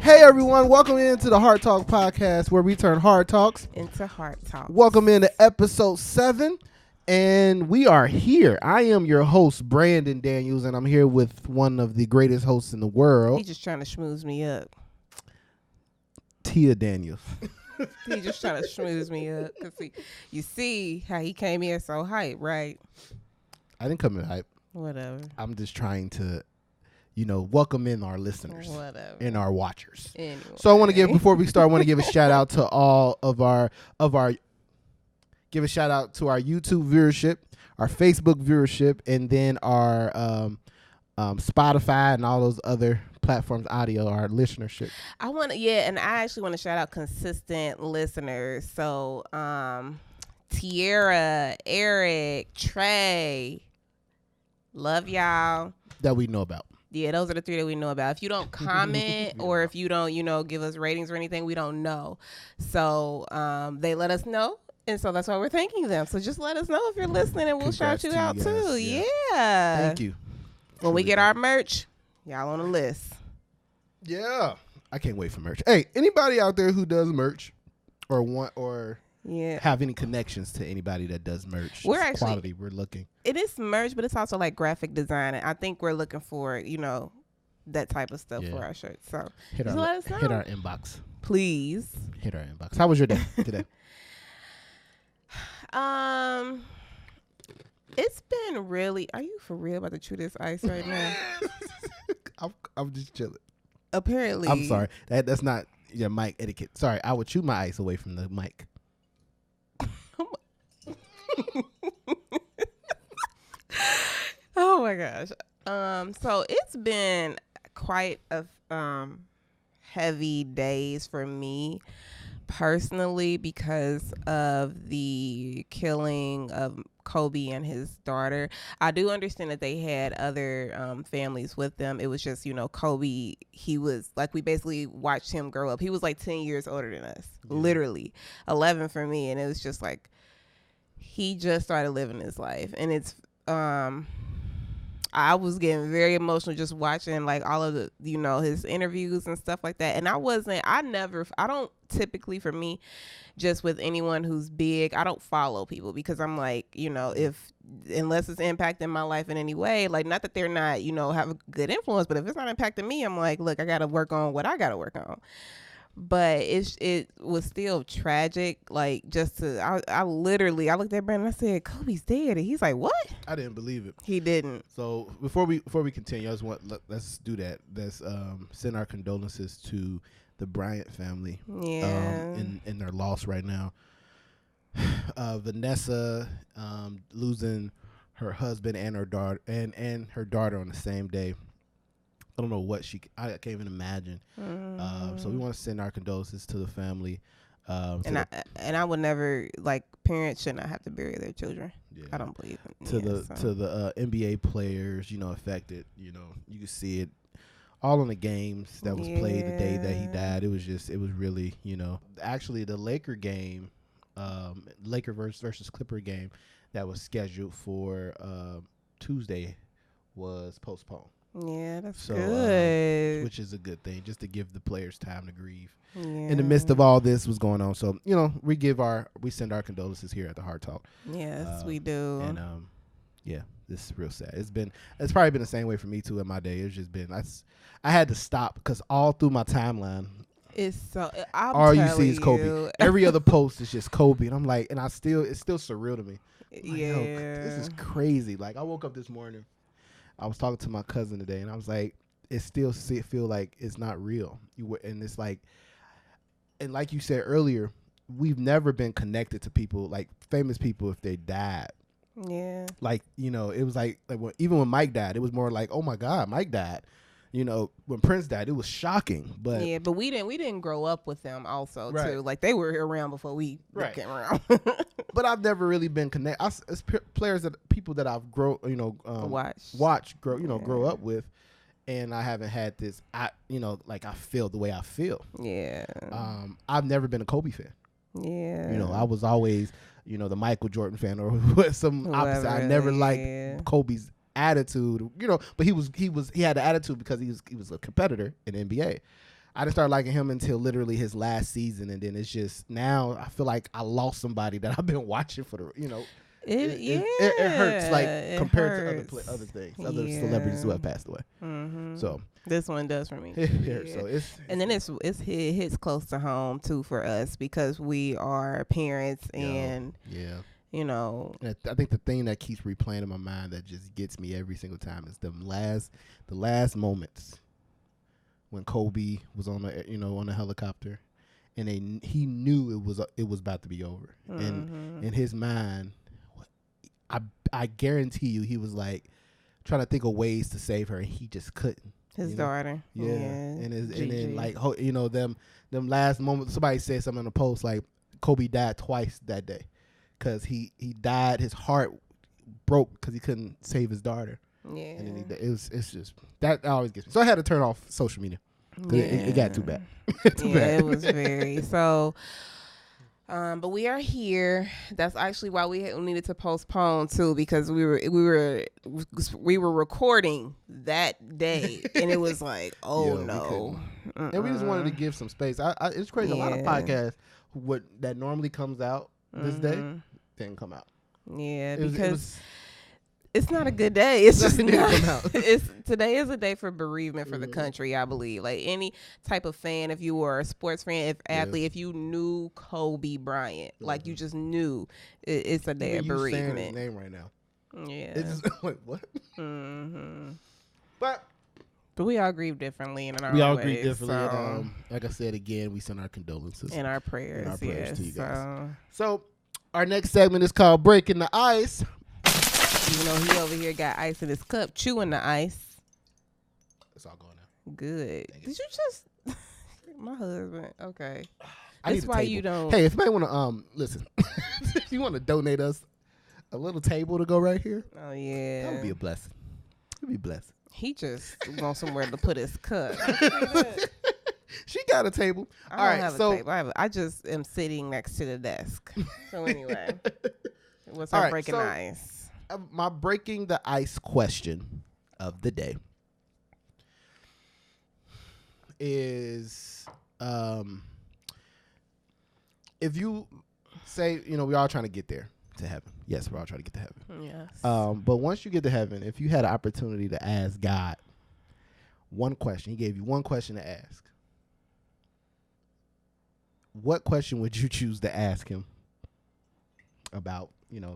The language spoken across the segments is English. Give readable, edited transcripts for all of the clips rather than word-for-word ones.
Hey everyone, welcome into the Heart Talk podcast where we turn hard talks into Heart Talk. Welcome into episode 7, and we are here. I am your host, Brandon Daniels, and I'm here with one of the greatest hosts in the world. He's just trying to schmooze me up. Tia Daniels. He's just trying to schmooze me up. Cause you see how he came here so hype, right? I didn't come in hype. Whatever. I'm just trying to, welcome in our listeners. Whatever. And our watchers. Anyway. So I want to before we start, I want to give a shout out to all of our give a shout out to our YouTube viewership, our Facebook viewership, and then our Spotify and all those other platforms, audio, our listenership. And I actually want to shout out consistent listeners. So, Tierra, Eric, Trey, love y'all. That we know about. Yeah, those are the 3 that we know about. If you don't comment or if you don't, give us ratings or anything, we don't know. So they let us know. And so that's why we're thanking them. So just let us know if you're listening and we'll shout you out too. Yeah. Thank you. When we get our merch, y'all on the list. Yeah. I can't wait for merch. Hey, anybody out there who does merch or have any connections to anybody that does merch? We're actually quality. We're looking. It is merch, but it's also like graphic design. And I think we're looking for, that type of stuff for our shirts. So let us know. Hit our inbox. Please. Hit our inbox. How was your day today? It's been really. Are you for real about to chew this ice right now? I'm just chilling. Apparently. I'm sorry. That's not your mic etiquette. Sorry, I would chew my ice away from the mic. Oh my gosh. So it's been quite a heavy days for me personally because of the killing of Kobe and his daughter. I do understand that they had other families with them. It was just, Kobe, he was like, we basically watched him grow up. He was like 10 years older than us, literally 11 for me. And it was just like, he just started living his life. And it's, I was getting very emotional just watching like all of the, his interviews and stuff like that. And I don't typically, for me, just with anyone who's big, I don't follow people because I'm like, unless it's impacting my life in any way, like not that they're not, have a good influence, but if it's not impacting me, I'm like, look, I got to work on what I got to work on. But it was still tragic. Like I looked at Brandon and I said, Kobe's dead. And he's like, what? I didn't believe it. He didn't. So before we continue, let's do that. Let's send our condolences to the Bryant family. Yeah. In their loss right now. Vanessa losing her husband and her daughter and her daughter on the same day. I don't know what I can't even imagine. So we want to send our condolences to the family. I would never, like, parents should not have to bury their children. Yeah. I don't believe it. To the NBA players, affected. You can see it all in the games that was played the day that he died. It was really, actually the Laker game, Laker versus Clipper game that was scheduled for Tuesday was postponed. Yeah, that's good. Which is a good thing, just to give the players time to grieve. Yeah. In the midst of all this was going on. So, we send our condolences here at the Heart Talk. Yes, we do. And this is real sad. It's probably been the same way for me too in my day. It's just been I had to stop because all through my timeline all you see is Kobe. Every other post is just Kobe, and I'm like, it's still surreal to me. Yeah. Like, this is crazy. Like, I woke up this morning, I was talking to my cousin today, and I was like, it still feel like it's not real. And it's like, and like you said earlier, we've never been connected to people, like famous people, if they died. Yeah. Like, it was like even when Mike died, it was more like, oh my God, Mike died. When Prince died, it was shocking. But yeah, but we didn't grow up with them also right. too. Like they were around before we came around. But I've never really been connected. As players people that I've grow up with, and I haven't had this. I feel the way I feel. Yeah. I've never been a Kobe fan. Yeah. I was always, the Michael Jordan fan or some opposite. I never liked Kobe's attitude, but he had the attitude because he was a competitor in the NBA. I didn't start liking him until literally his last season, and then it's just now I feel like I lost somebody that I've been watching for the it hurts like compared to other things, other celebrities who have passed away. Mm-hmm. So this one does for me. So it hits close to home too for us because we are parents and you know. And I think the thing that keeps replaying in my mind that just gets me every single time is the last moments when Kobe was on the helicopter, and he knew it was about to be over, and in his mind, I guarantee you he was like trying to think of ways to save her, and he just couldn't. His daughter, and then like them last moments. Somebody said something in the post like Kobe died twice that day because he died. His heart broke because he couldn't save his daughter. Yeah, and then it's just that always gets me. So I had to turn off social media. It got too bad. It was very so. But we are here. That's actually why we needed to postpone too, because we were recording that day, and it was like, no. And we just wanted to give some space. It's crazy. A lot of podcasts that normally comes out this day didn't come out. Yeah, because it's not a good day. It's just not. Today is a day for bereavement for the country, I believe. Like any type of fan, if you were a sports fan, if you knew Kobe Bryant, like you just knew it's a day of bereavement. Saying his name right now. Yeah. It's just like what? But we all grieve differently in our ways. We all ways, grieve differently. So. Like I said again, we send our condolences and our prayers to you guys. So our next segment is called Breaking the Ice. Even though he over here got ice in his cup, chewing the ice. It's all going out. Good. Did you just... My husband. Okay. That's why you don't... Hey, if you might want to, listen. If you want to donate us a little table to go right here. Oh, yeah. That would be a blessing. It would be a blessing. He just wants somewhere to put his cup. She got a table. I don't have a table. I just am sitting next to the desk. So anyway. What's our breaking ice? My breaking the ice question of the day is if you say, we're all trying to get there to heaven. Yes, we're all trying to get to heaven. Yes. But once you get to heaven, if you had an opportunity to ask God one question, he gave you one question to ask. What question would you choose to ask him about,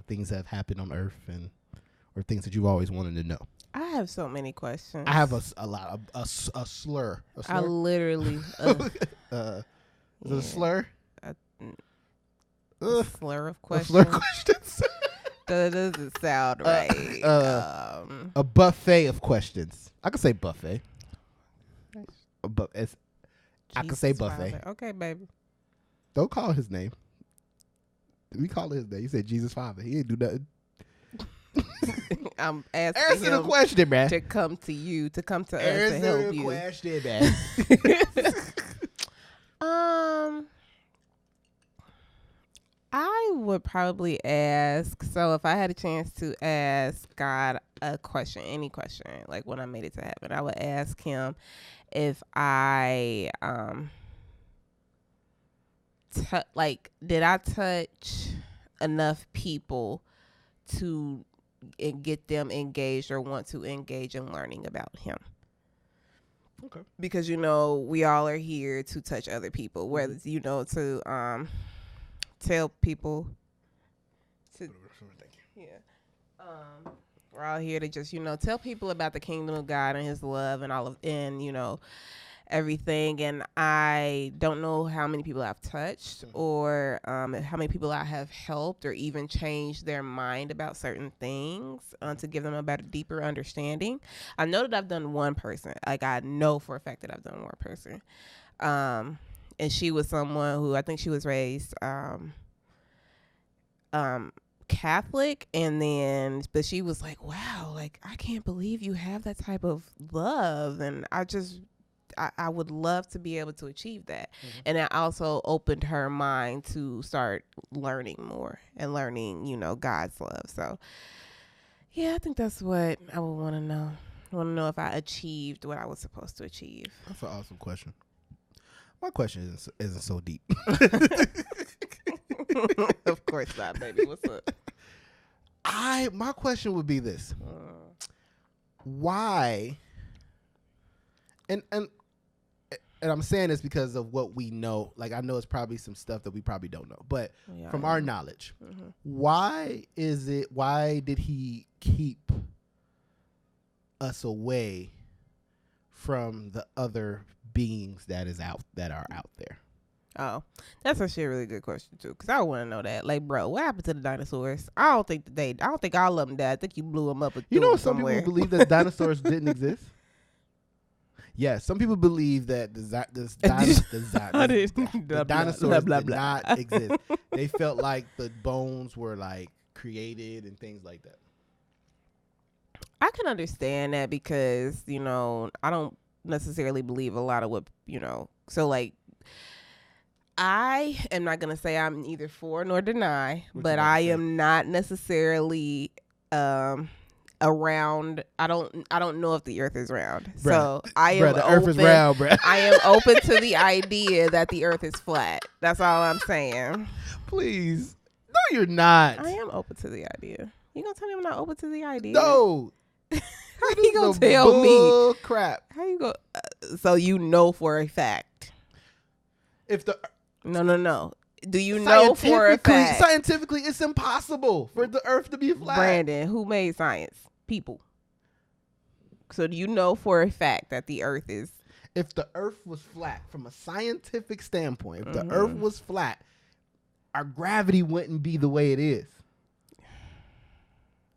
things that have happened on earth or things that you've always wanted to know? I have so many questions. I have a lot, a slur. I literally. Is it a slur? A slur of questions. A slur of questions. That doesn't sound right. A buffet of questions. I could say buffet. But I could say buffet. Father. Okay, baby. Don't call his name. We call it his name. You said Jesus Father. He didn't do nothing. I'm asking answer the question, man. To come to you, to come to us to help you. Answer the question, man. I would probably ask. So if I had a chance to ask God a question, any question, like when I made it to heaven, I would ask him if I did I touch enough people to get them engaged or want to engage in learning about him? Okay. Because we all are here to touch other people, whether to tell people to we're all here to just tell people about the kingdom of God and his love and all of everything. And I don't know how many people I've touched or how many people I have helped or even changed their mind about certain things to give them a better, deeper understanding. I know that I've done one person. Like, I know for a fact that I've done one person. And she was someone who I think she was raised Catholic, but she was like, wow, like, I can't believe you have that type of love. And I would love to be able to achieve that. Mm-hmm. And it also opened her mind to start learning more and learning, God's love. So, yeah, I think that's what I would want to know. I want to know if I achieved what I was supposed to achieve. That's an awesome question. My question isn't so deep. Of course not, baby. What's up? My question would be this: why? And I'm saying this because of what we know. Like, I know it's probably some stuff that we probably don't know, but from our knowledge, why did he keep us away from the other beings that are out there? Oh, that's actually a really good question too, because I want to know that. Like, bro, what happened to the dinosaurs? I don't think all of them died. I think you blew them up. You know, some people believe that dinosaurs didn't exist. Yeah, some people believe that the dinosaurs did not exist. They felt like the bones were like created and things like that. I can understand that because, you know, I don't necessarily believe a lot of what, you know, so like, I am not going to say I'm either for nor deny, but I am not necessarily around. I don't know if the earth is round. Bruh, so I am the earth is round, bruh. I am open to the idea that the earth is flat. That's all I'm saying. Please. No, you're not. I am open to the idea. You going to tell me I'm not open to the idea? No. How you going to tell me? Crap. How you go? So you know for a fact. If the No. Do you know for a fact? Scientifically, it's impossible for the earth to be flat. Brandon, who made science? People. So do you know for a fact that the earth is... If the earth was flat, from a scientific standpoint, if the earth was flat, our gravity wouldn't be the way it is.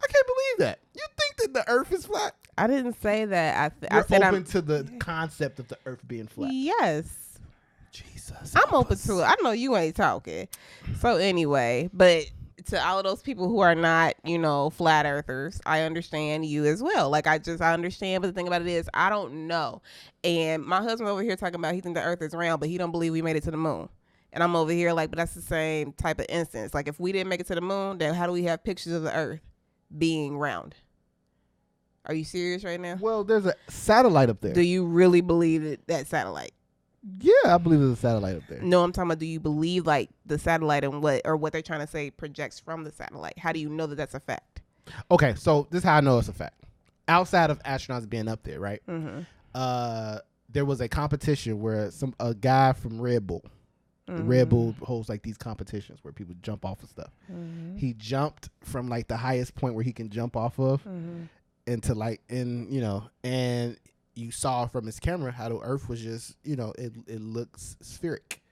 I can't believe that. You think that the earth is flat? I didn't say that. I said open to the concept of the earth being flat. Yes. Jesus. I'm open to it. I know you ain't talking. So anyway, but to all of those people who are not, you know, flat earthers, I understand you as well. Like, I understand, but the thing about it is, I don't know. And my husband over here talking about he think the earth is round, but he don't believe we made it to the moon. And I'm over here like, but that's the same type of instance. Like, if we didn't make it to the moon, then how do we have pictures of the earth being round? Are you serious right now? Well, there's a satellite up there. Do you really believe that satellite? Yeah, I believe there's a satellite up there. No, I'm talking about, do you believe like the satellite and what they're trying to say projects from the satellite? How do you know that that's a fact? Okay, so this is how I know it's a fact. Outside of astronauts being up there, right? There was a competition where a guy from Red Bull, Red Bull holds like these competitions where people jump off of stuff. He jumped from like the highest point where he can jump off of into like, and you saw from his camera how the earth was just, it looks spheric.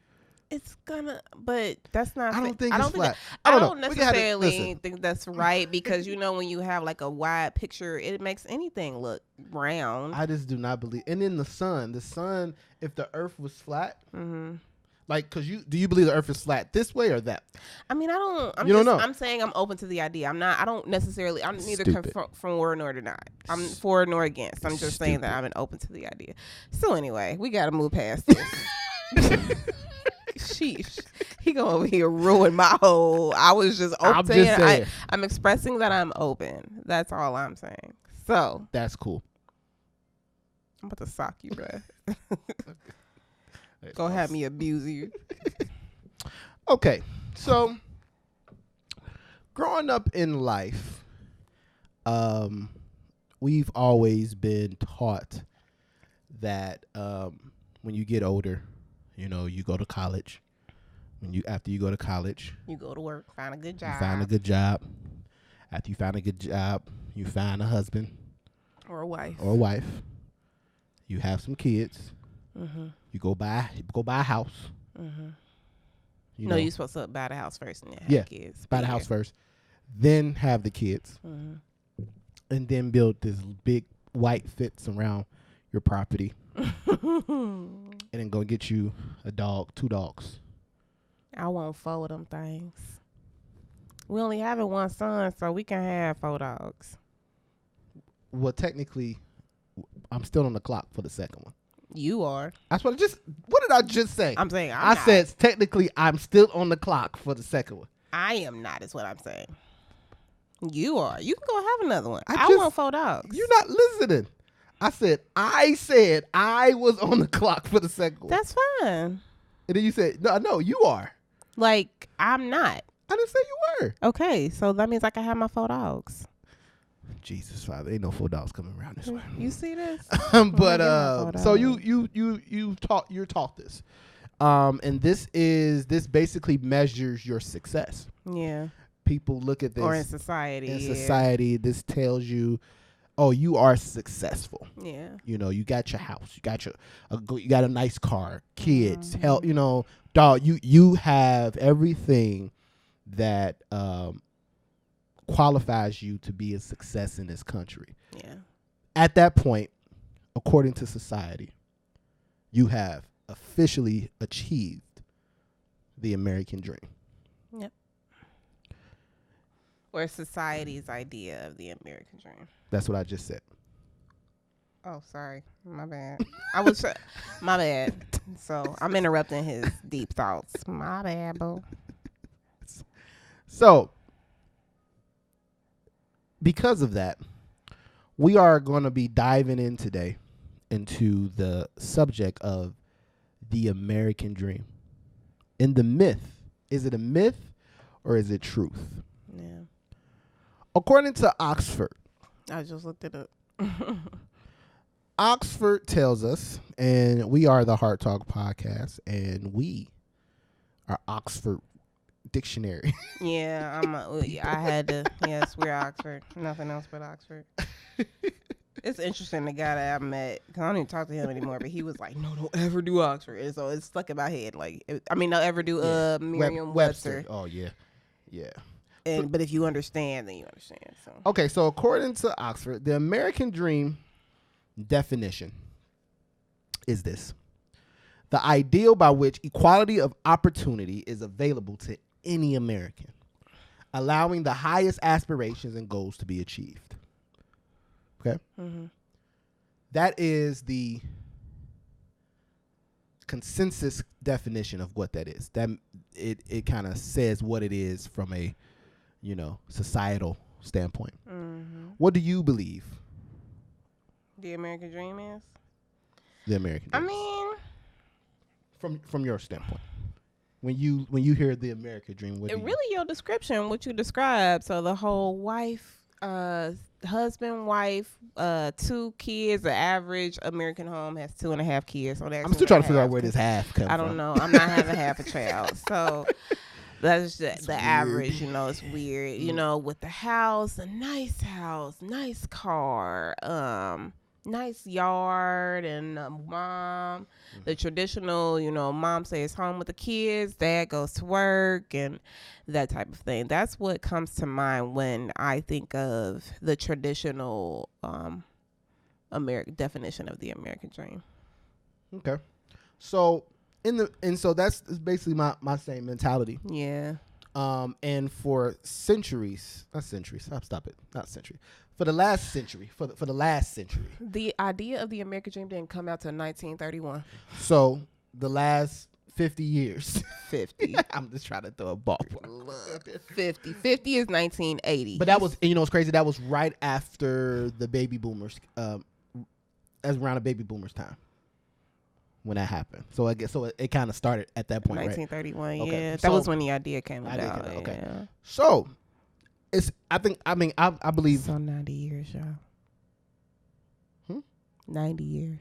It's gonna, but that's not. I don't think it's flat. I don't necessarily think that's right, because when you have like a wide picture, it makes anything look round. I just do not believe. And then the sun, if the earth was flat, like, do you believe the earth is flat this way or that? I mean, I don't. Don't know. I'm saying I'm open to the idea. I'm neither for nor deny. I'm for nor against. I'm just saying that I'm open to the idea. So anyway, we got to move past this. Sheesh. He gonna over here ruin my whole. I was just open. I'm expressing that I'm open. That's all I'm saying. So that's cool. I'm about to sock you, bro. Go have me abuse you. Okay, so growing up in life, we've always been taught that when you get older, you go to college. After you go to college, you go to work, find a good job. You find a good job. After you find a good job, you find a husband or a wife. You have some kids. You go buy a house. You're supposed to buy the house first and then have kids. Buy the house first, then have the kids, and then build this big white fence around your property, and then go get you a dog, 2 dogs. I won't 4 of them things. We only have one son, so we can have 4 dogs. Well, technically, I'm still on the clock for the second one. You are. That's what what did I just say? I'm saying I said technically I'm still on the clock for the second one. I am not, is what I'm saying. You are. You can go have another one. I want 4 dogs. You're not listening. I said I was on the clock for the second one. That's fine. And then you said, no, you are. Like, I'm not. I didn't say you were. Okay, so that means I can have my 4 dogs. Jesus, Father, ain't no 4 dogs coming around this way. You see this? But so you're taught this, and this basically measures your success. Yeah. People look at this, or in society. In society, this tells you, oh, you are successful. Yeah. You know, you got your house, you got a nice car, kids, health. You know, dog. You have everything that qualifies you to be a success in this country. Yeah. At that point, according to society, you have officially achieved the American dream. Yep. Or society's idea of the American dream. That's what I just said. Oh, sorry. My bad. My bad. So I'm interrupting his deep thoughts. My bad, boo. So, because of that, we are going to be diving in today into the subject of the American dream. And the myth. Is it a myth or is it truth? Yeah. According to Oxford. I just looked it up. Oxford tells us, and we are the Heart Talk podcast, and we are Oxford Dictionary. Yeah, I had to. Yes, we're Oxford. Nothing else but Oxford. It's interesting, the guy that I met, because I don't even talk to him anymore, but he was like, no, don't ever do Oxford. And so it's stuck in my head. Like, don't ever do Merriam-Webster. Oh, yeah. Yeah. But if you understand, then you understand. So okay, so according to Oxford, the American dream definition is this: the ideal by which equality of opportunity is available to any American, allowing the highest aspirations and goals to be achieved. Okay? Mm-hmm. That is the consensus definition of what that is. That it kind of says what it is from a, societal standpoint. Mm-hmm. What do you believe the American dream is? The American dream. I mean, from your standpoint, when you hear the American dream, really your description, what you described. So the whole husband, wife, 2 kids. The average American home has 2.5 kids. So I'm still trying to figure out where this half comes from. I don't know. I'm not having half a child, so. That's the average, it's weird, with the house, a nice house, nice car, nice yard, and mom, the traditional, mom stays home with the kids, dad goes to work, and that type of thing. That's what comes to mind when I think of the traditional definition of the American dream. Okay. So so that's basically my same mentality. Yeah. And for centuries, not centuries. Stop it. Not century. For the last century. For the last century. The idea of the American dream didn't come out till 1931. So the last 50 years. 50. I'm just trying to throw a ballpark. 50. 50 is 1980. But that was, it's crazy. That was right after the baby boomers. As around the baby boomers time. When that happened, so I guess it kind of started at that point, 1931. Right? Yeah, okay. That was when the idea came about. Okay, yeah. So I believe. So 90 years, y'all. 90 years.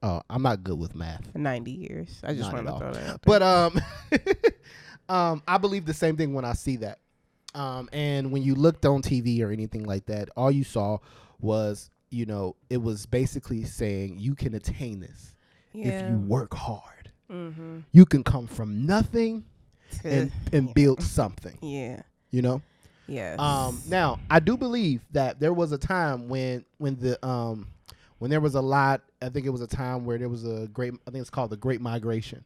Oh, I'm not good with math. 90 years. I just wanted to throw that out there. But I believe the same thing when I see that. And when you looked on TV or anything like that, all you saw was, it was basically saying you can attain this. Yeah. If you work hard, you can come from nothing and build something. Yeah. Yes. Now I do believe that there was a time when there was a lot. I think it was a time where there was I think it's called the Great Migration,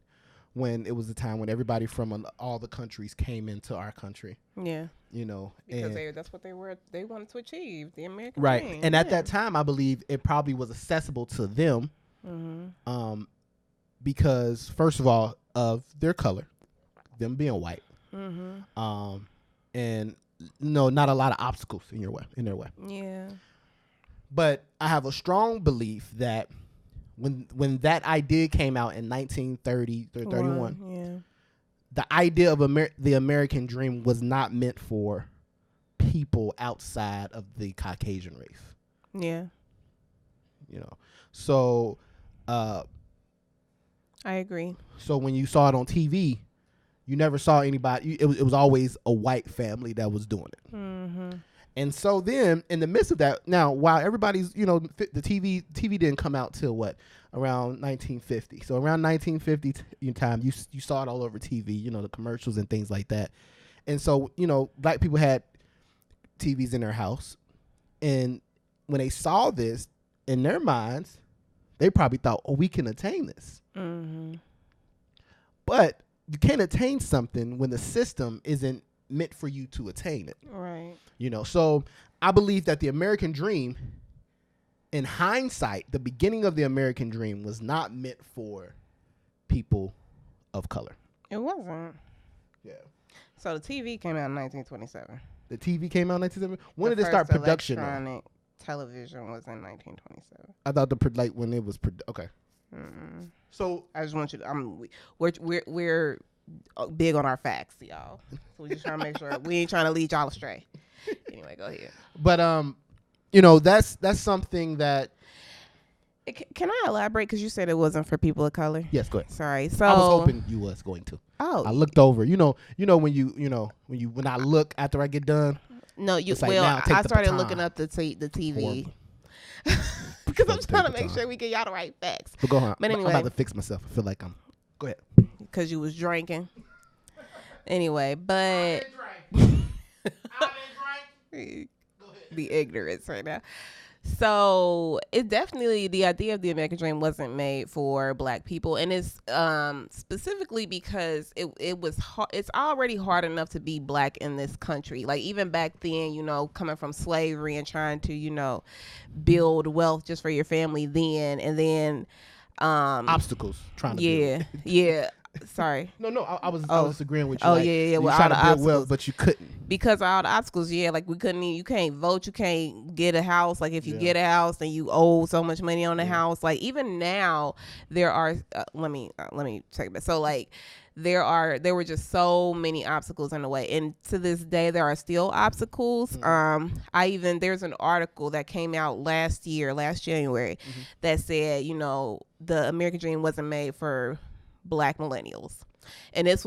when it was a time when everybody from all the countries came into our country. Yeah. Because that's what they wanted to achieve, the American dream. Right. And at that time, I believe it probably was accessible to them. Mm-hmm. Because first of all, of their color, them being white, and not a lot of obstacles in their way. Yeah. But I have a strong belief that when that idea came out in 1930 or 31, yeah. the idea of the American dream was not meant for people outside of the Caucasian race. Yeah. You know, so I agree. So when you saw it on TV, you never saw anybody. It was always a white family that was doing it. Mm-hmm. And so then, in the midst of that, now while everybody's, the TV didn't come out till what, around 1950. So around 1950 time, you saw it all over TV. The commercials and things like that. And so black people had TVs in their house, and when they saw this, in their minds, they probably thought, "Oh, we can attain this." Mm-hmm. But you can't attain something when the system isn't meant for you to attain it. Right. So I believe that the American dream, in hindsight, the beginning of the American dream was not meant for people of color. It wasn't. Yeah. So the TV came out in 1927. The TV came out in 1927. When did it start production? Electronic television was in 1927. I thought when it was okay. Mm-mm. So I just want you to. We're big on our facts, y'all. So we're just trying to make sure we ain't trying to lead y'all astray. Anyway, go ahead. But that's something that. Can I elaborate? Because you said it wasn't for people of color. Yes, go ahead. Sorry. So I was hoping you was going to. Oh, I looked over. When I look after I get done. No, I started looking up the TV. Because I'm trying to make sure we get y'all the right facts. But go on. But anyway, I'm about to fix myself. I feel like I'm. Go ahead. Because you was drinking. Anyway, but the ignorance right now. So it definitely, the idea of the American dream wasn't made for black people, and it's specifically because it was hard. It's already hard enough to be black in this country. Like even back then, coming from slavery and trying to build wealth just for your family then, and then obstacles trying to yeah. Sorry. No. I was agreeing with you. Oh, yeah. Well, all the obstacles, wealth, but you couldn't because of all the obstacles. Yeah, like we couldn't. You can't vote. You can't get a house. Like if you get a house, then you owe so much money on the house. Like even now, there are. Let me take that. So like, there were just so many obstacles in the way, and to this day, there are still obstacles. Mm-hmm. There's an article that came out last January, mm-hmm. that said, the American dream wasn't made for black millennials. And this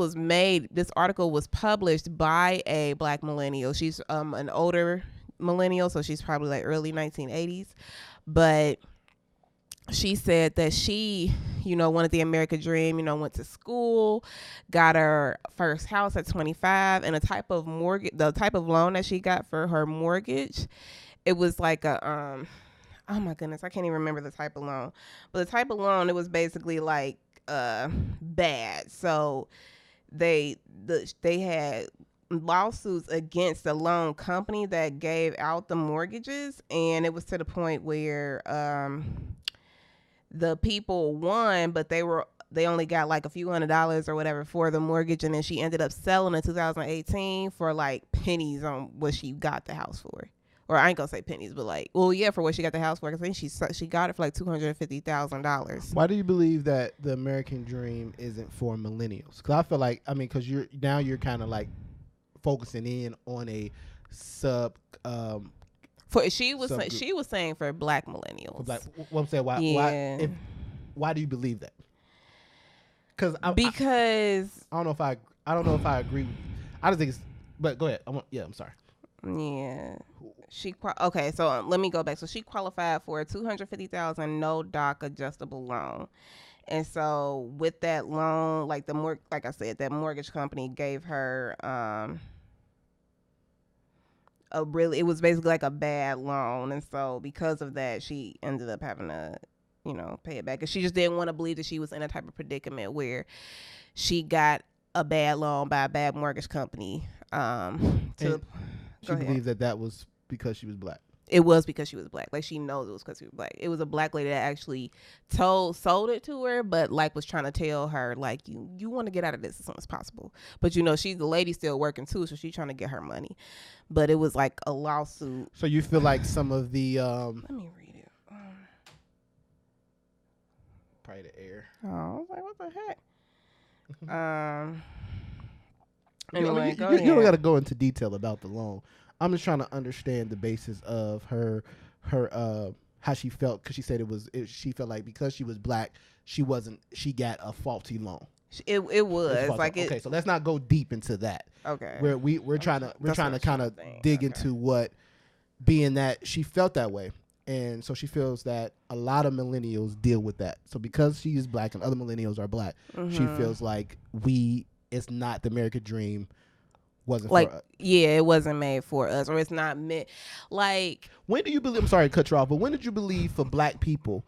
article was published by a black millennial. She's an older millennial, so she's probably like early 1980s. But she said that she, wanted the American dream, went to school, got her first house at 25, and the type of loan that she got for her mortgage, it was like a oh my goodness, I can't even remember the type of loan. But the type of loan, it was basically like bad. So they had lawsuits against the loan company that gave out the mortgages, and it was to the point where the people won, but they only got like a few $100s or whatever for the mortgage, and then she ended up selling in 2018 for like pennies on what she got the house for. Or I ain't gonna say pennies, but for what she got the house for. I think she got it for like $250,000. Why do you believe that the American dream isn't for millennials? Because I feel like, because you're kind of like focusing in on a she was saying for black millennials. What I'm saying, why do you believe that? Because I don't know if I agree. I don't think it's. But go ahead. I'm sorry. Yeah. Okay, so let me go back. So she qualified for a $250,000 no doc adjustable loan, and so with that loan, like I said, that mortgage company gave her it was basically like a bad loan, and so because of that, she ended up having to pay it back, and she just didn't want to believe that she was in a type of predicament where she got a bad loan by a bad mortgage company. She believed that was because she was black. it was because she was black. Like, she knows it was because she was black. It was a black lady that actually sold it to her, but like was trying to tell her, like, you want to get out of this as soon as possible. But she's the lady still working too, so she's trying to get her money. But it was like a lawsuit. So you feel like some of the let me read it. probably the air. Oh, I was like, what the heck? Anyway, you don't got to go into detail about the loan. I'm just trying to understand the basis of her how she felt, because she said she felt like because she was black, she got a faulty loan. It was like okay. So let's not go deep into that. Okay. We're trying to kind of dig into what, being that she felt that way. And so she feels that a lot of millennials deal with that. So because she is black and other millennials are black, she feels like it's not the American dream. Wasn't like, for us. Yeah, it wasn't made for us, or it's not meant. Like, when do you believe? I'm sorry to cut you off, but when did you believe for black people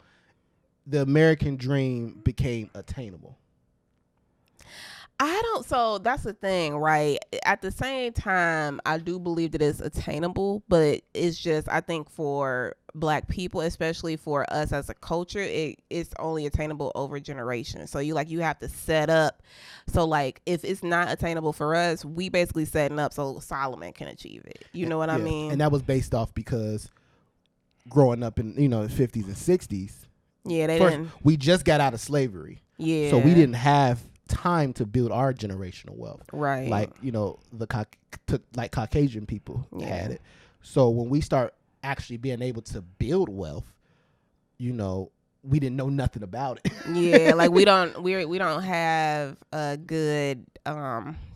the American dream became attainable? So that's the thing, right? At the same time, I do believe that it's attainable, but it's just, I think for black people, especially for us as a culture, it's only attainable over generations. So you have to set up. So like, if it's not attainable for us, we basically setting up so Solomon can achieve it. You know what I mean? And that was based off because growing up in, the 50s and 60s. Yeah, didn't. We just got out of slavery. Yeah. So we didn't have time to build our generational wealth, right? Like like Caucasian people had it. So when we start actually being able to build wealth, we didn't know nothing about it. Yeah, like we don't have a good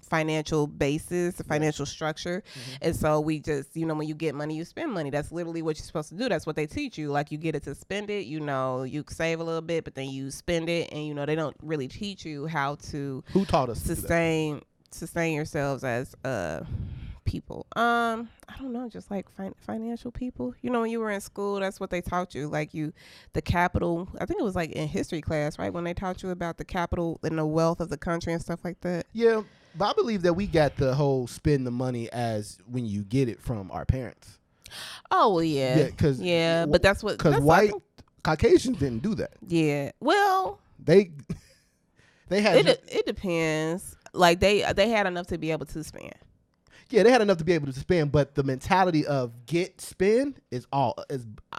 financial basis, a financial structure. And so we just, when you get money, you spend money. That's literally what you're supposed to do. That's what they teach you. Like, you get it to spend it, you save a little bit, but then you spend it, and they don't really teach you how to who taught us sustain yourselves as people. I don't know, just like financial people. When you were in school, that's what they taught you. Like, the capital, I think it was like in history class, right? When they taught you about the capital and the wealth of the country and stuff like that. Yeah. But I believe that we got the whole spend the money as when you get it from our parents. Oh, well, yeah. But that's what... Because Caucasians didn't do that. Yeah. Well... They had... It depends. Like, they had enough to be able to spend. Yeah, they had enough to be able to spend, but the mentality of spend is I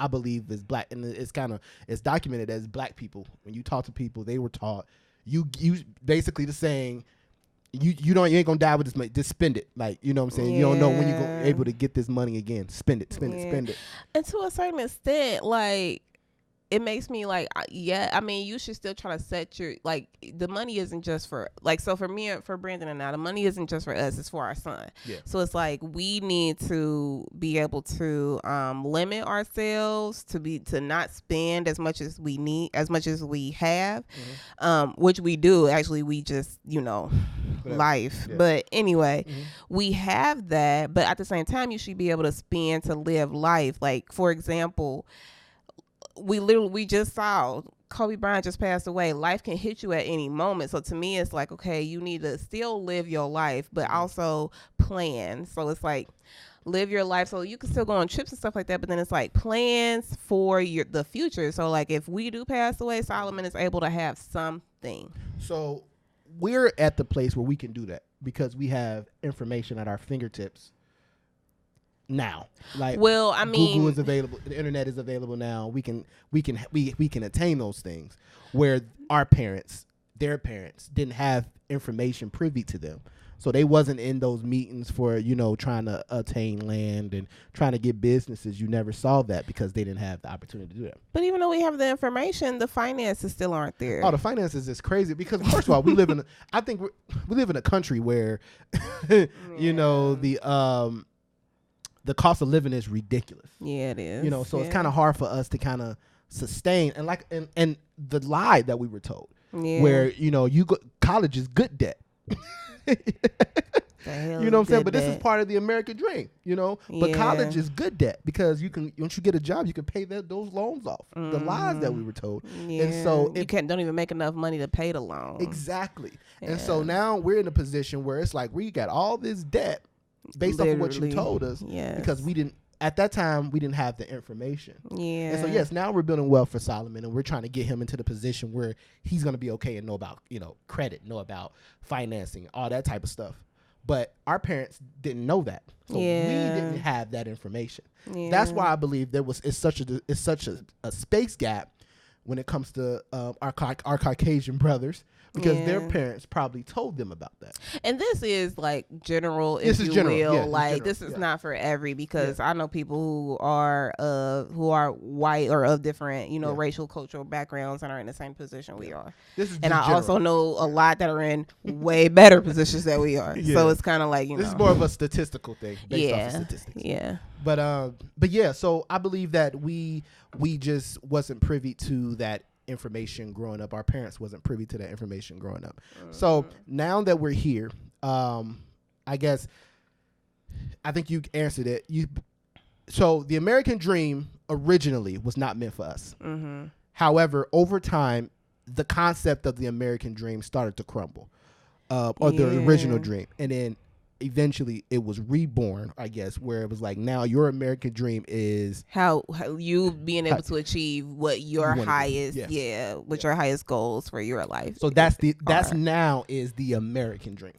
believe is black, and it's documented as black people. When you talk to people, they were taught you basically the saying, you ain't gonna die with this money. Just spend it. Like, you know what I'm saying? Yeah. You don't know when you're able to get this money again. Spend it. And to a certain extent, like, it makes me like, I mean, you should still try to set your, like, the money isn't just for, like, so for me, for Brandon and I, the money isn't just for us, it's for our son. Yeah. So it's like, we need to be able to limit ourselves to not spend as much as we need, as much as we have, which we do. Actually, we just, life. Yeah. But anyway, we have that, but at the same time, you should be able to spend to live life. Like, for example, we just saw Kobe Bryant just passed away. Life can hit you at any moment. So to me, it's like, okay, you need to still live your life, but also plan. So it's like, live your life. So you can still go on trips and stuff like that, but then it's like plans for the future. So like, if we do pass away, Solomon is able to have something. So we're at the place where we can do that because we have information at our fingertips now. Like, well, I mean, Google is available, the internet is available now. We can attain those things where their parents didn't have information privy to them. So they wasn't in those meetings for, trying to attain land and trying to get businesses. You never saw that because they didn't have the opportunity to do that. But even though we have the information, the finances still aren't there. Oh, the finances is crazy because first of all, we live in a country where, the cost of living is ridiculous. Yeah, it is. So it's kind of hard for us to kind of sustain and the lie that we were told, where you go, college is good debt. You know what I'm saying? But this is part of the American dream, But college is good debt because once you get a job, you can pay those loans off. The lies that we were told. Yeah. And so don't even make enough money to pay the loan. Exactly. Yeah. And so now we're in a position where it's like we got all this debt based off of what you told us, because we didn't at that time we didn't have the information. Yeah. And so yes, now we're building wealth for Solomon, and we're trying to get him into the position where he's going to be okay and know about, credit, know about financing, all that type of stuff. But our parents didn't know that, so we didn't have that information. Yeah. That's why I believe it's such a space gap when it comes to our Caucasian brothers, because their parents probably told them about that. And this is like general, if you will. Like this is not for every, because I know people who are white or of different, racial, cultural backgrounds and are in the same position we are. This is and I general. also know a lot that are in way better positions than we are. So it's kind of like, this is more of a statistical thing based off of statistics. Yeah. But yeah, so I believe that we just wasn't privy to that information growing up. Our parents wasn't privy to that information growing up. So now that we're here, I guess I think you answered it. So the American dream originally was not meant for us. However, over time, the concept of the American dream started to crumble, or the original dream, and then eventually it was reborn, I guess, where it was like, now your American dream is how you being able to achieve what your highest your highest goals for your life. So that's now is the American dream.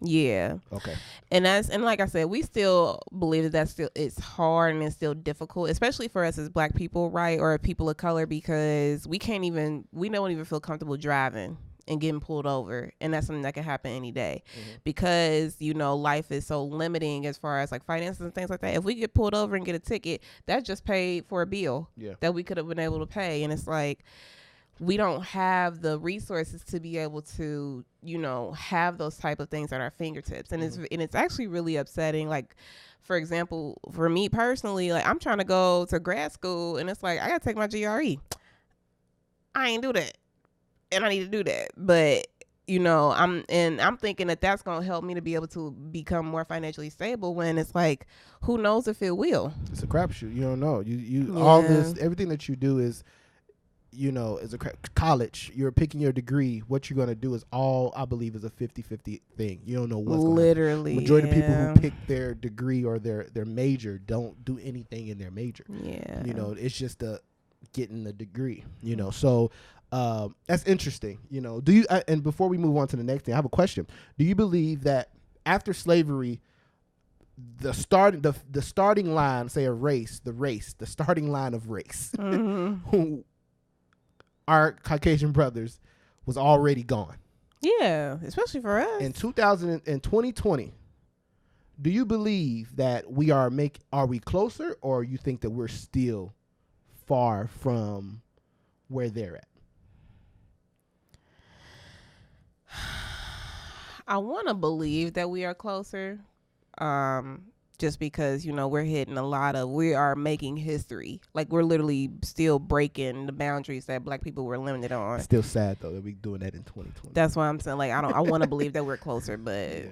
Okay. And like I said, we still believe that still it's hard and it's still difficult, especially for us as Black people, right, or people of color, because we don't even feel comfortable driving and getting pulled over, and that's something that can happen any day, because life is so limiting as far as like finances and things like that. If we get pulled over and get a ticket, that just paid for a bill that we could have been able to pay, and it's like we don't have the resources to be able to have those type of things at our fingertips, and it's actually really upsetting. Like, for example, for me personally, like I'm trying to go to grad school, and it's like I gotta take my GRE. I ain't do that. And I need to do that, but I'm thinking that that's gonna help me to be able to become more financially stable. When it's like, who knows if it will? It's a crapshoot. You don't know. All this, everything that you do is, is a college. You're picking your degree. What you're gonna do is all, I believe, is a 50-50 thing. You don't know what's literally. Majority of people who pick their degree or their major don't do anything in their major. Yeah. It's just getting the degree. So. That's interesting. Do you and before we move on to the next thing, I have a question. Do you believe that after slavery, the starting line, say the starting line of race, who our Caucasian brothers, was already gone? Yeah, especially for us. In 2020, do you believe that are we closer, or you think that we're still far from where they're at? I want to believe that we are closer, just because, we are making history. Like, we're literally still breaking the boundaries that Black people were limited on. Still sad, though, that we're doing that in 2020. That's why I'm saying, like, I want to believe that we're closer, but I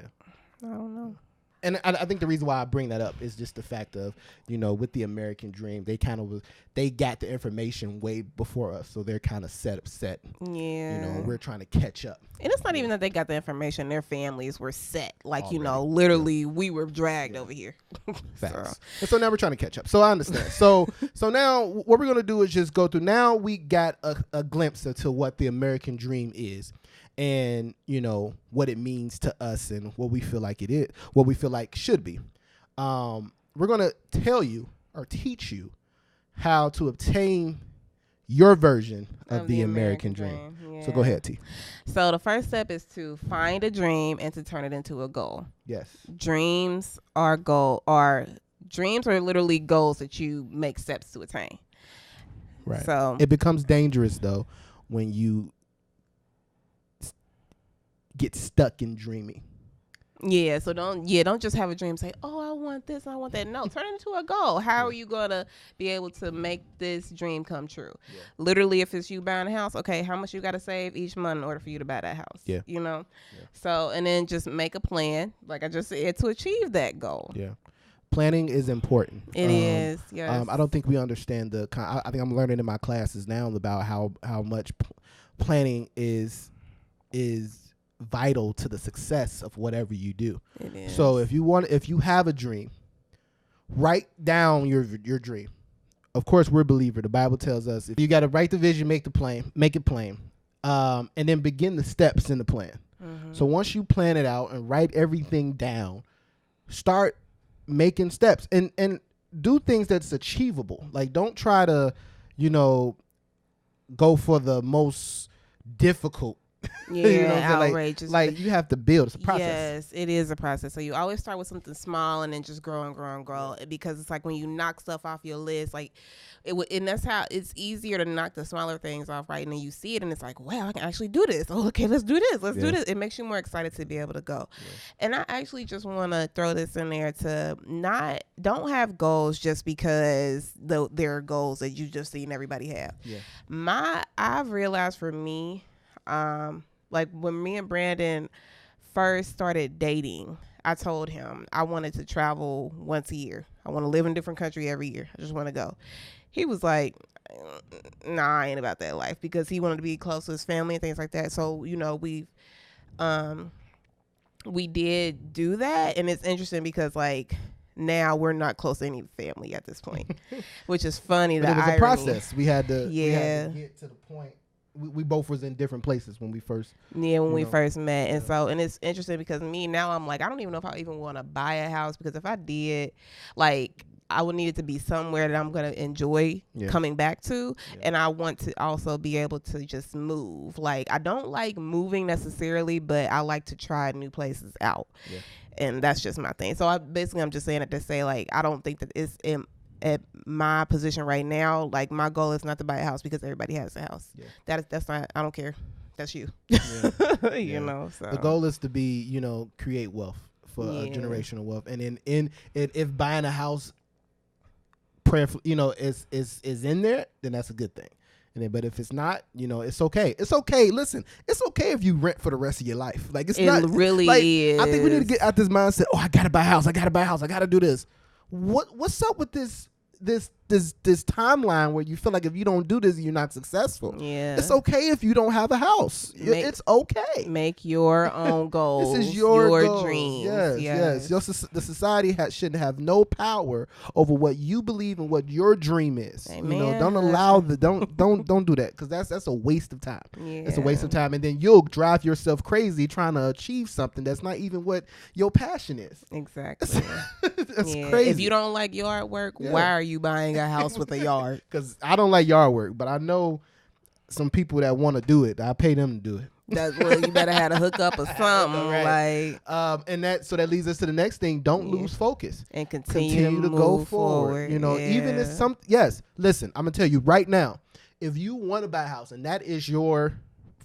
don't know. And I think the reason why I bring that up is just the fact of, with the American dream, they got the information way before us, so they're kind of set. Yeah. We're trying to catch up. And it's not even that they got the information; their families were set. Like, literally, we were dragged over here. Facts. And so now we're trying to catch up. So I understand. So now what we're gonna do is just go through. Now we got a glimpse into what the American dream is. And what it means to us and what we feel like it is, what we feel like should be. We're gonna tell you or teach you how to obtain your version of the American dream. Yeah. So go ahead, T. So the first step is to find a dream and to turn it into a goal. Yes. Dreams are literally goals that you make steps to attain. Right. So it becomes dangerous though when you get stuck in dreaming. Yeah, so don't just have a dream, say, oh, I want this, I want that. No, turn it into a goal. How are you going to be able to make this dream come true? Yeah. Literally, if it's you buying a house, okay, how much you got to save each month in order for you to buy that house? Yeah. Yeah. So, and then just make a plan, like I just said, to achieve that goal. Yeah. Planning is important. It is, yes. I don't think we understand I think I'm learning in my classes now about how much planning is vital to the success of whatever you do. It is. So if you have a dream, write down your dream. Of course, we're a believer. The Bible tells us if you got to write the vision, make it plain, and then begin the steps in the plan. Mm-hmm. So once you plan it out and write everything down, start making steps and do things that's achievable. Like, don't try to, go for the most difficult. Yeah, outrageous. Like you have to build. It's a process. Yes, it is a process. So you always start with something small and then just grow and grow and grow. Because it's like when you knock stuff off your list, like and that's how it's easier to knock the smaller things off, right? And then you see it and it's like, wow, I can actually do this. Oh, okay, let's do this. Let's do this. It makes you more excited to be able to go. Yeah. And I actually just want to throw this in there to don't have goals just because there are goals that you just seen everybody have. Yeah. I've realized for me, like when me and Brandon first started dating, I told him I wanted to travel once a year. I want to live in a different country every year. I just want to go. He was like, nah, I ain't about that life, because he wanted to be close to his family and things like that. So, we did do that. And it's interesting because like now we're not close to any family at this point, which is funny. But it was irony. A process. We had to get to the point. We both was in different places when we first first met. And so, and it's interesting because now I'm like, I don't even know if I even want to buy a house, because if I did, like, I would need it to be somewhere that I'm going to enjoy coming back to. Yeah. And I want to also be able to just move. Like, I don't like moving necessarily, but I like to try new places out. Yeah. And that's just my thing. So I'm just saying it to say, like, I don't think that it's at my position right now, like, my goal is not to buy a house because everybody has a house. Yeah. That's not, I don't care. That's you. Yeah. So the goal is to be, create wealth for generational wealth. And if buying a house, prayerful, is in there, then that's a good thing. And then, but if it's not, it's okay. It's okay. Listen, it's okay if you rent for the rest of your life. Like, it really is. I think we need to get out this mindset. Oh, I gotta buy a house. I gotta do this. What's up with this timeline where you feel like if you don't do this, you're not successful? Yeah, it's okay if you don't have a house. It's okay. Make your own goals. This is your dreams. Yes. The society shouldn't have no power over what you believe and what your dream is. Amen. Don't allow don't do that, because that's a waste of time. Yeah. It's a waste of time, and then you'll drive yourself crazy trying to achieve something that's not even what your passion is. Exactly. That's crazy. If you don't like yard work, why are you buying a house with a yard? Because I don't like yard work, but I know some people that want to do it. I pay them to do it. You better have a hookup or something. Right. And that leads us to the next thing. Don't lose focus and continue to go forward. Even if listen, I'm gonna tell you right now, if you want to buy a house and that is your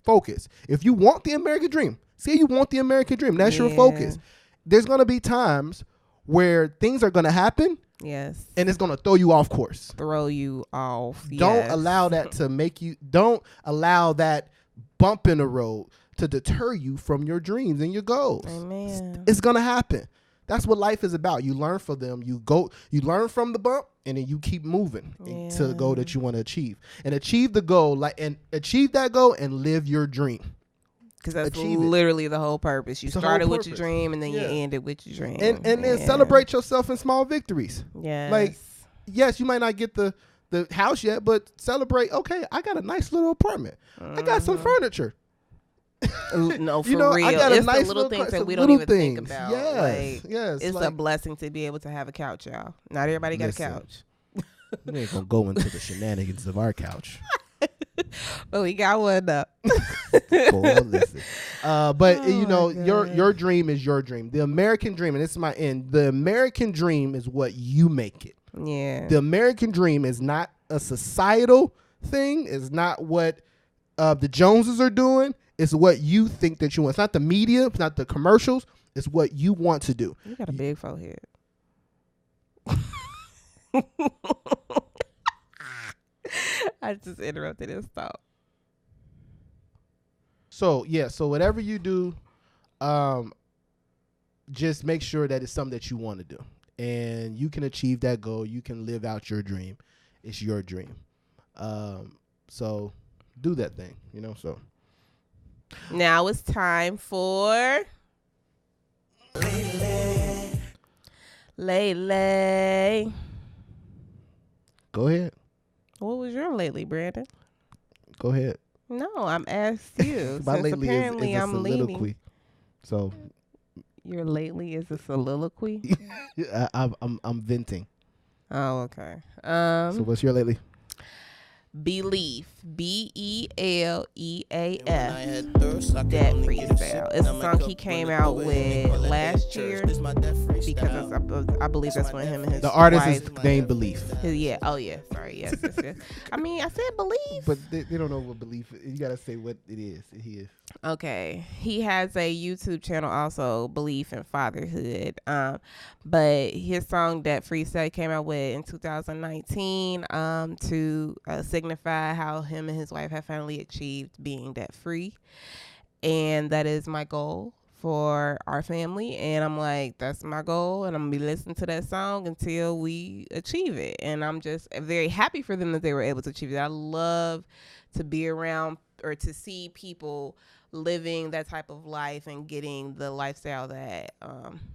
focus, if you want the American dream, that's your focus. There's gonna be times where things are gonna happen. Yes. And it's going to throw you off course. Don't allow that to don't allow that bump in the road to deter you from your dreams and your goals. Amen. It's going to happen. That's what life is about. You learn from them. You learn from the bump, and then you keep moving to the goal that you want to achieve. And achieve the goal, achieve that goal and live your dream. Because that's literally the whole purpose. You started with your dream, and then you ended with your dream. And then celebrate yourself in small victories. Yes. Like, yes, you might not get the house yet, but celebrate, okay, I got a nice little apartment. I got some furniture. No, for real. I got it's nice the little things that we don't even think about. Yes. It's a blessing to be able to have a couch, y'all. Not everybody got a couch. We ain't going to go into the shenanigans of our couch. But we got one up. But your dream is your dream. The American dream, and this is my end. The American dream is what you make it. Yeah. The American dream is not a societal thing. It's not what the Joneses are doing. It's what you think that you want. It's not the media. It's not the commercials. It's what you want to do. You got a big forehead. I just interrupted his thought. So whatever you do, just make sure that it's something that you want to do, and you can achieve that goal. You can live out your dream. It's your dream. So do that thing, so. Now it's time for Lele. Go ahead. What was your lately, Brandon? Go ahead. No, I'm asked you. My Since lately apparently is a I'm soliloquy. leading. So Your lately is a soliloquy? I'm venting. Oh, okay. So what's your lately? Beleaf, Beleaf, that Freestyle. It's a song he came out with last year because I believe that's when him and his the artist wife, is named Beleaf. Yeah. Oh yeah. Sorry. Yes. I mean, I said Beleaf. But they don't know what Beleaf is. You gotta say what it is. He is. Okay. He has a YouTube channel also, Beleaf and Fatherhood. But his song that Freestyle came out with in 2019 to signify how him and his wife have finally achieved being debt free. And that is my goal for our family. And I'm like, that's my goal. And I'm going to be listening to that song until we achieve it. And I'm just very happy for them that they were able to achieve it. I love to be around or to see people living that type of life and getting the lifestyle that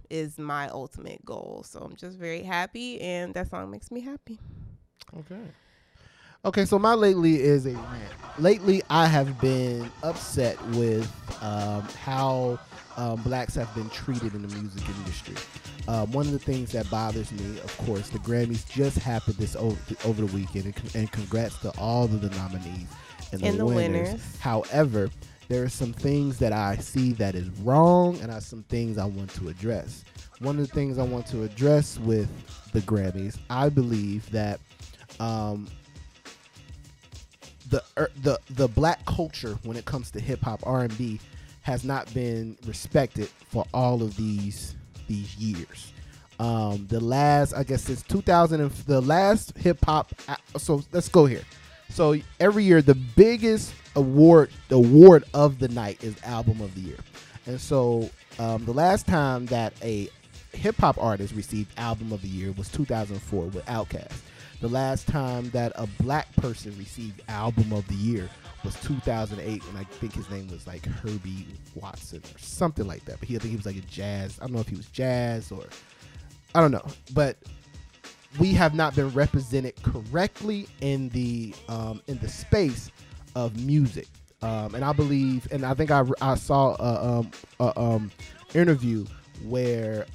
is my ultimate goal. So I'm just very happy, and that song makes me happy. Okay, so my lately is a rant. Lately, I have been upset with how blacks have been treated in the music industry. One of the things that bothers me, of course, the Grammys just happened this over the weekend, and congrats to all of the nominees and the winners. However, there are some things that I see that is wrong, and some things I want to address. One of the things I want to address with the Grammys, I believe that the black culture when it comes to hip hop R&B has not been respected for all of these years. The last, I guess, since 2000, the last hip hop. So let's go here. So every year, the biggest award of the night is Album of the Year. And so the last time that a hip hop artist received Album of the Year was 2004 with Outkast. The last time that a black person received Album of the Year was 2008, and I think his name was like Herbie Watson or something like that. But I think he was like a jazz. I don't know if he was jazz or I don't know. But we have not been represented correctly in the space of music. And I believe, and I think I saw a interview where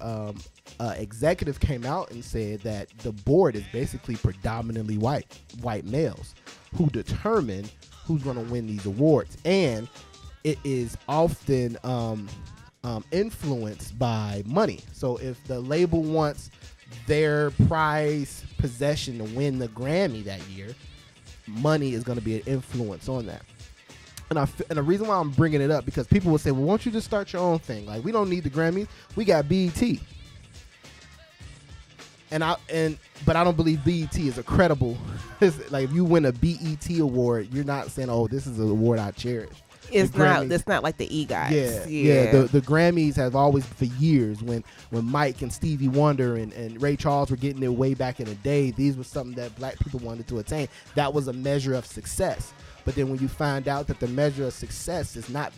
executive came out and said that the board is basically predominantly white males who determine who's going to win these awards, and it is often influenced by money. So if the label wants their prize possession to win the Grammy that year, money is going to be an influence on that. And the reason why I'm bringing it up, because people will say, well, why don't you just start your own thing? Like, we don't need the Grammys. We got BET. But I don't believe BET is a credible. Like, if you win a BET award, you're not saying, oh, this is an award I cherish. It's not like the EGOTs. Yeah. The Grammys have always, for years, when Mike and Stevie Wonder and Ray Charles were getting their way back in the day, these were something that black people wanted to attain. That was a measure of success. But then when you find out that the measure of success is not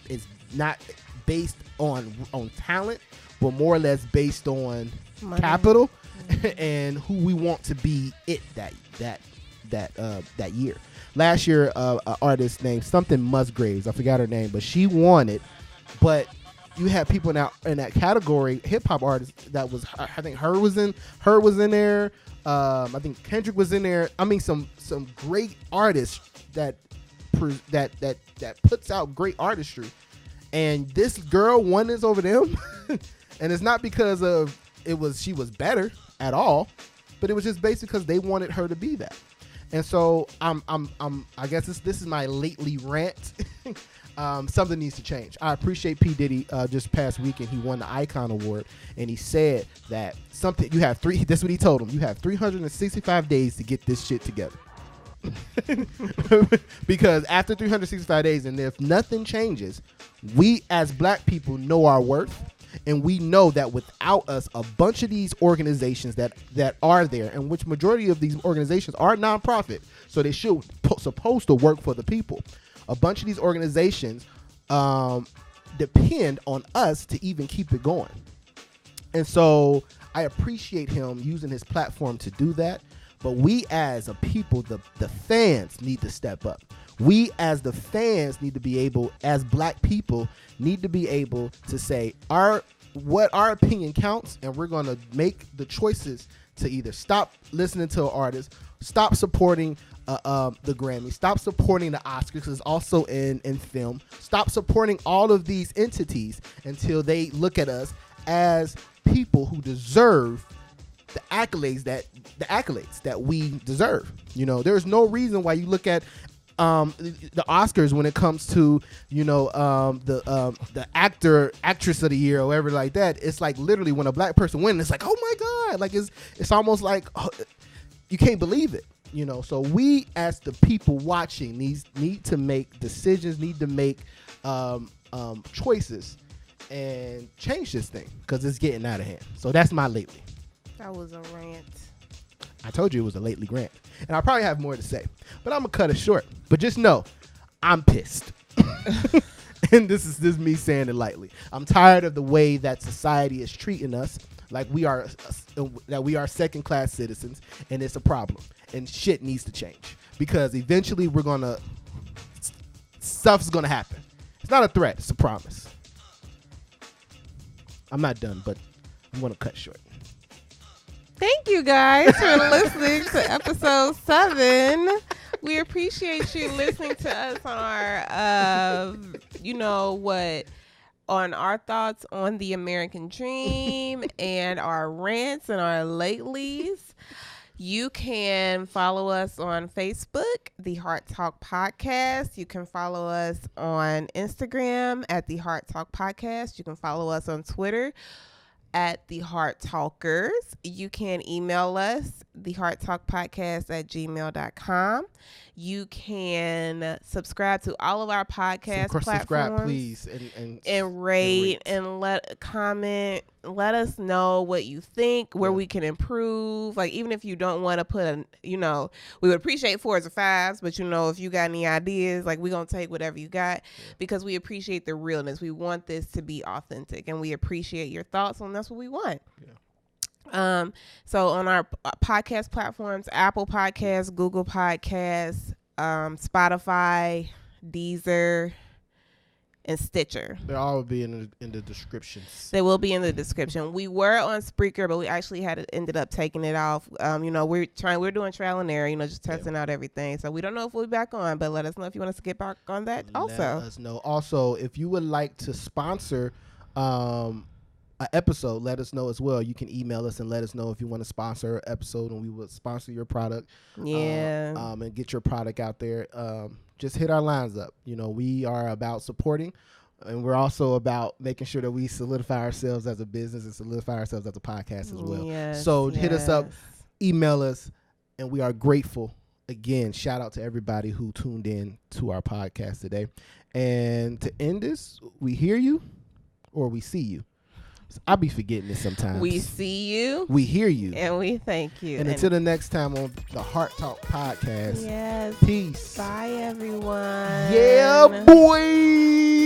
based on talent, but more or less based on money, capital, and who we want to be that year. Last year, an artist named something Musgraves, I forgot her name, but she won it. But you had people in that category, hip hop artists that was, I think her was in there. I think Kendrick was in there. I mean, some great artists that puts out great artistry, and this girl won this over them. And it's not because of she was better at all, but it was just basically because they wanted her to be that. And so I guess this is my lately rant. Something needs to change. I appreciate P. Diddy just past weekend. He won the Icon Award, and he said that you have that's what he told him. You have 365 days to get this shit together. Because after 365 days, and if nothing changes, we as black people know our worth, and we know that without us, a bunch of these organizations that are there, and which majority of these organizations are nonprofit, so they supposed to work for the people. A bunch of these organizations depend on us to even keep it going. And so I appreciate him using his platform to do that. But we as a people, the fans need to step up. We as the fans need to be able, as black people, need to be able to say what our opinion counts, and we're going to make the choices to either stop listening to an artist, stop supporting the Grammys, stop supporting the Oscars, because it's also in film, stop supporting all of these entities until they look at us as people who deserve the accolades that we deserve. You know, there's no reason why you look at the Oscars when it comes to, you know, the actress of the year or whatever like that. It's like literally when a black person wins, it's like, oh my God, like it's almost like you can't believe it. You know, so we as the people watching need to make decisions, need to make choices and change this thing because it's getting out of hand. So that's my lately. That was a rant. I told you it was a lately rant. And I probably have more to say, but I'm going to cut it short. But just know, I'm pissed. And this is me saying it lightly. I'm tired of the way that society is treating us like we are second-class citizens, and it's a problem. And shit needs to change because eventually stuff's going to happen. It's not a threat. It's a promise. I'm not done, but I'm going to cut short. Thank you guys for listening to episode 7. We appreciate you listening to us on our, on our thoughts on the American dream and our rants and our latelys. You can follow us on Facebook, the Heart Talk Podcast. You can follow us on Instagram at the Heart Talk Podcast. You can follow us on Twitter at the Heart Talkers. You can email us, thehearttalkpodcast@gmail.com. You can subscribe to all of our podcast platforms. Subscribe, please, and rate and comment. Let us know what you think, where we can improve. Like, even if you don't want to put we would appreciate 4s or 5s, but if you got any ideas, like, we're going to take whatever you got because we appreciate the realness. We want this to be authentic and we appreciate your thoughts, and that's what we want. Yeah. So on our podcast platforms, Apple Podcasts, Google Podcasts, Spotify, Deezer, and Stitcher. They'll all be in the descriptions. They will be in the description. We were on Spreaker, but we actually ended up taking it off. We're doing trial and error, just testing out everything. So we don't know if we'll be back on, but let us know if you want us to get back on that also. Let us know. Also, if you would like to sponsor an episode, let us know as well. You can email us and let us know if you want to sponsor an episode, and we will sponsor your product. Yeah. And get your product out there. Just hit our lines up. We are about supporting, and we're also about making sure that we solidify ourselves as a business and solidify ourselves as a podcast as well. Yes, so hit us up, email us, and we are grateful. Again, shout out to everybody who tuned in to our podcast today. And to end this, we hear you or we see you. I'll be forgetting this sometimes. We see you. We hear you. And we thank you. And until the next time on the Heart Talk Podcast. Yes. Peace. Bye, everyone. Yeah, boy.